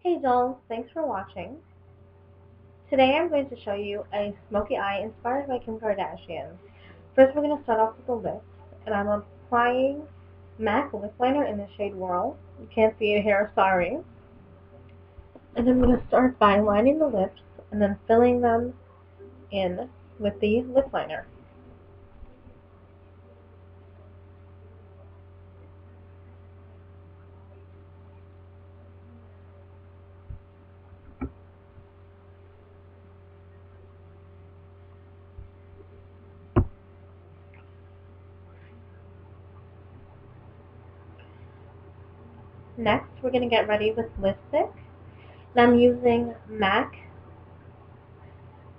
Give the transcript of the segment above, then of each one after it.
Hey dolls, thanks for watching. Today I'm going to show you a smoky eye inspired by Kim Kardashian. First we're going to start off with the lips, and I'm applying MAC lip liner in the shade Whirl. You can't see it here, sorry. And I'm going to start by lining the lips and then filling them in with the lip liner. Next we're going to get ready with lipstick. And I'm using MAC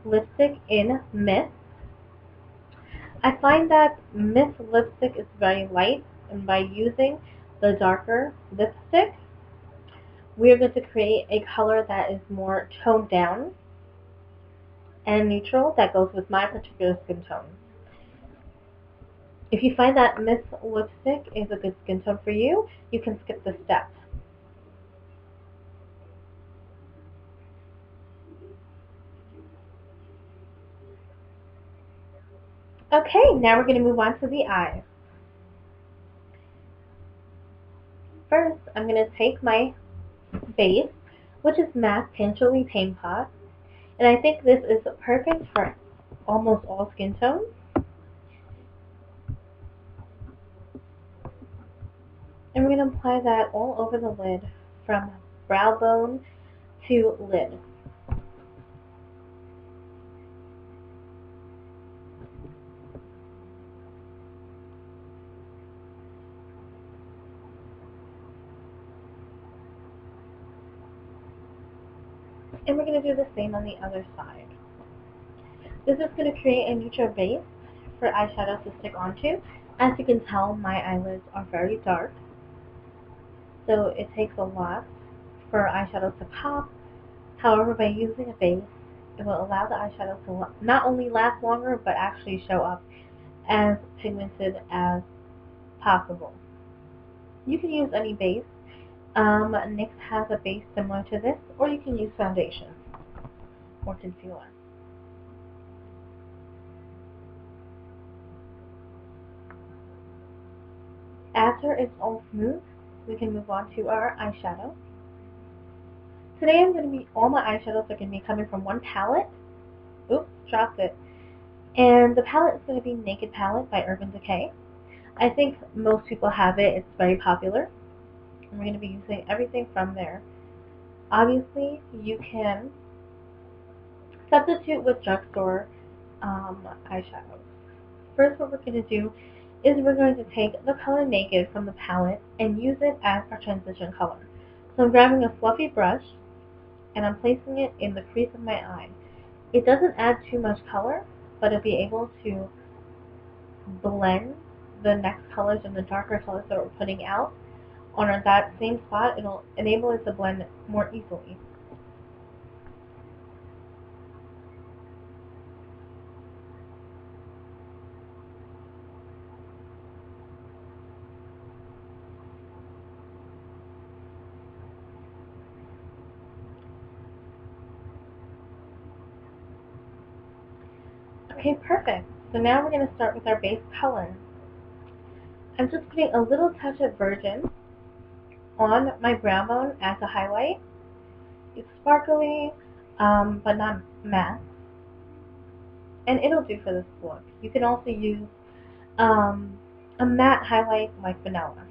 lipstick in Mist. I find that Mist lipstick is very light, and by using the darker lipstick, we are going to create a color that is more toned down and neutral that goes with my particular skin tone. If you find that Mist lipstick is a good skin tone for you, you can skip this step. Okay, now we're going to move on to the eyes. First, I'm going to take my base, which is MAC Pinch-A Retain Pot, and I think this is perfect for almost all skin tones. And we're going to apply that all over the lid from brow bone to lid. And we're going to do the same on the other side. This is going to create a neutral base for eyeshadow to stick onto. As you can tell, my eyelids are very dark, so it takes a lot for eyeshadow to pop. However, by using a base, it will allow the eyeshadow to not only last longer, but actually show up as pigmented as possible. You can use any base. NYX has a base similar to this, or you can use foundation or concealer. After it's all smooth, we can move on to our eyeshadow. Today all my eyeshadows are going to be coming from one palette. Oops, dropped it. And the palette is going to be Naked Pallete by Urban Decay. I think most people have it. It's very popular. And we're going to be using everything from there. Obviously, you can substitute with drugstore eyeshadows. First, what we're going to do is we're going to take the color Naked from the palette and use it as our transition color. So I'm grabbing a fluffy brush and I'm placing it in the crease of my eye. It doesn't add too much color, but it'll be able to blend the next colors and the darker colors that we're putting out on that same spot. It'll enable it to blend more easily. Okay, perfect. So now we're going to start with our base color. I'm just putting a little touch of Virgin on my brow bone as a highlight. It's sparkly, but not matte. And it'll do for this look. You can also use a matte highlight like vanilla.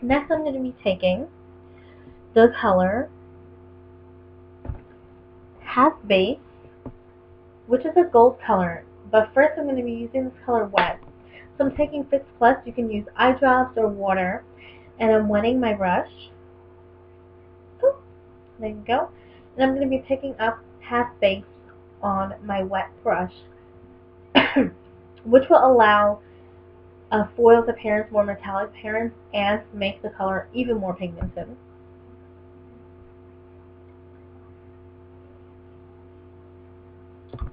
Next, I'm going to be taking the color Half Base, which is a gold color. But first, I'm going to be using this color wet. So I'm taking Fix Plus. You can use eye drops or water. And I'm wetting my brush. Ooh, there you go. And I'm going to be picking up Half Base on my wet brush, which will allow a foiled appearance, more metallic appearance, and make the color even more pigmented.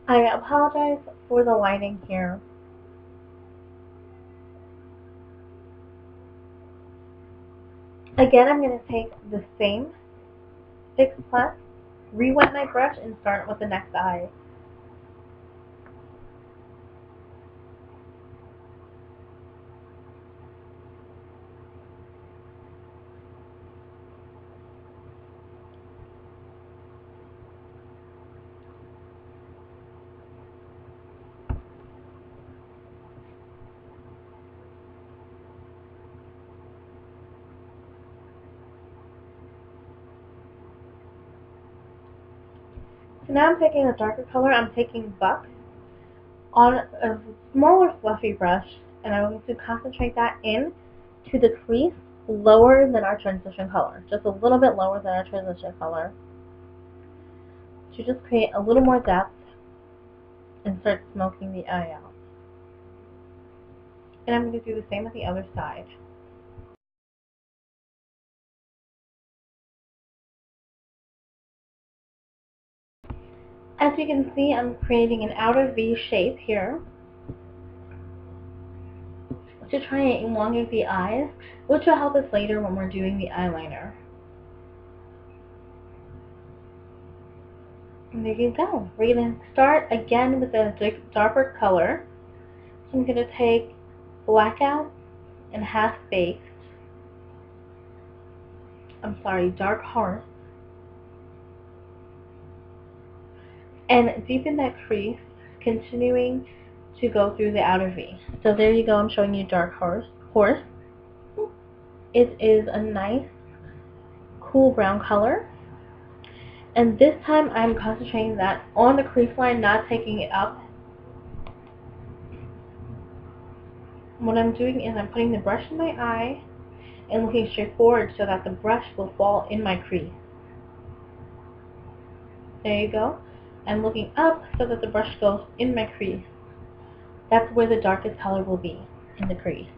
I apologize for the lighting here. Again, I'm going to take the same Fix Plus, re-wet my brush, and start with the next eye. So now I'm taking a darker color. I'm taking Buck on a smaller fluffy brush, and I'm going to concentrate that in to the crease lower than our transition color, just a little bit lower than our transition color, to just create a little more depth and start smoking the eye out. And I'm going to do the same with the other side. As you can see, I'm creating an outer V shape here to try and elongate the eyes, which will help us later when we're doing the eyeliner. And there you go. We're going to start again with a darker color. So I'm going to take Blackout and Dark Horse, and deepen that crease, continuing to go through the outer V. So there you go, I'm showing you Dark Horse. It is a nice, cool brown color. And this time I'm concentrating that on the crease line, not taking it up. What I'm doing is I'm putting the brush in my eye and looking straight forward so that the brush will fall in my crease. There you go. I'm looking up so that the brush goes in my crease. That's where the darkest color will be, in the crease.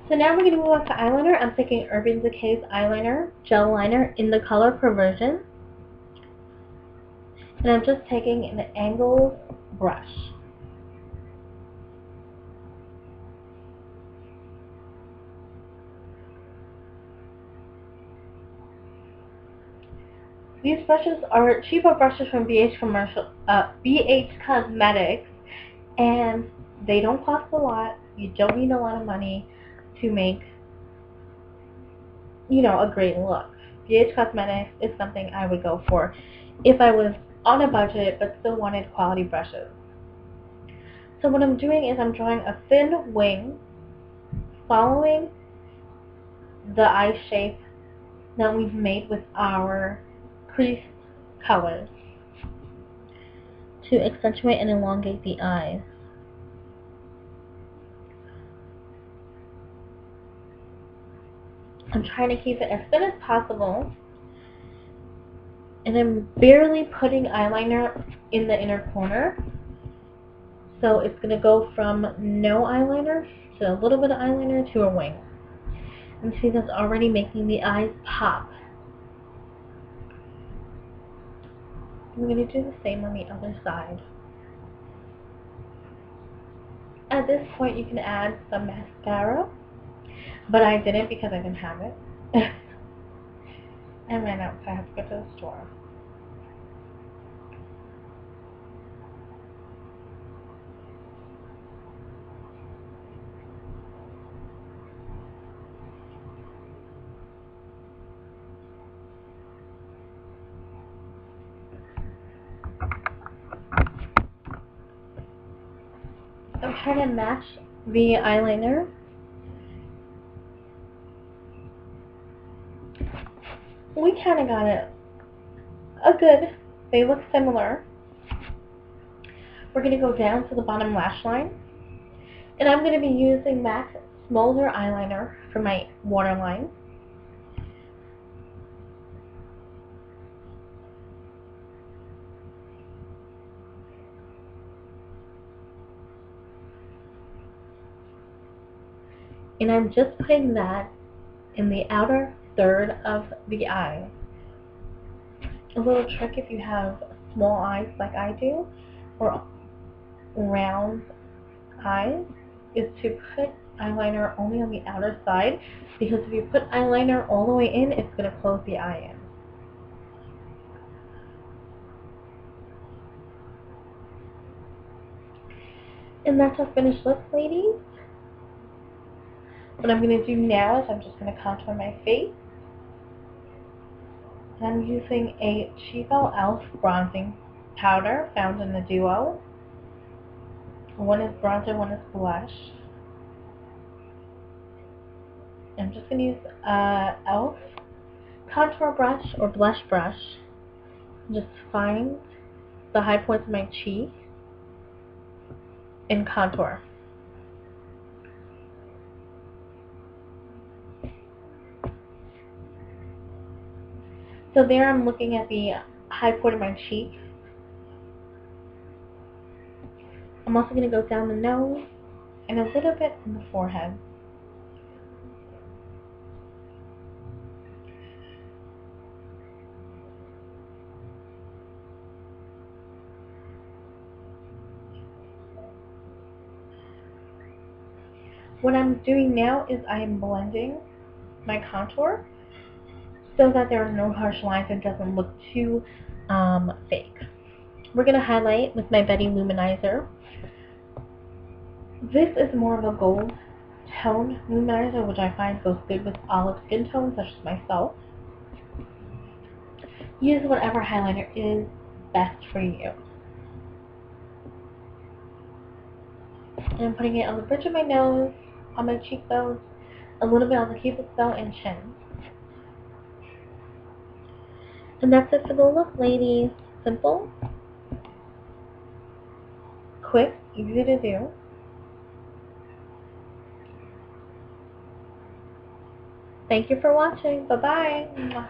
So now we're going to move on to eyeliner. I'm taking Urban Decay's eyeliner, gel liner, in the color Perversion. And I'm just taking an angled brush. These brushes are cheaper brushes from BH Cosmetics, and they don't cost a lot. You don't need a lot of money to make, a great look. BH Cosmetics is something I would go for if I was on a budget but still wanted quality brushes. So what I'm doing is I'm drawing a thin wing following the eye shape that we've made with our crease colors to accentuate and elongate the eyes. I'm trying to keep it as thin as possible, and I'm barely putting eyeliner in the inner corner. So it's going to go from no eyeliner to a little bit of eyeliner to a wing. And see, that's already making the eyes pop. I'm going to do the same on the other side. At this point, you can add some mascara, but I didn't because I didn't have it. I ran out, so I have to go to the store. I'm trying to match the eyeliner. We kind of got it they look similar. We're going to go down to the bottom lash line, and I'm going to be using MAC Smolder eyeliner for my waterline. And I'm just putting that in the outer third of the eye. A little trick if you have small eyes like I do, or round eyes, is to put eyeliner only on the outer side, because if you put eyeliner all the way in, it's going to close the eye in. And that's our finished look, ladies. What I'm going to do now is I'm just going to contour my face. And I'm using a cheapo e.l.f. bronzing powder found in the duo. One is bronzer, one is blush. I'm just going to use e.l.f. contour brush or blush brush. And just find the high points of my cheek and contour. So there I'm looking at the high point of my cheek. I'm also going to go down the nose and a little bit on the forehead. What I'm doing now is I am blending my contour so that there are no harsh lines and doesn't look too fake. We're going to highlight with my Betty Luminizer. This is more of a gold tone luminizer, which I find goes good with olive skin tones such as myself. Use whatever highlighter is best for you. And I'm putting it on the bridge of my nose, on my cheekbones, a little bit on the cupid's bow and chin. And that's it for the look, ladies. Simple, quick, easy to do. Thank you for watching. Bye-bye.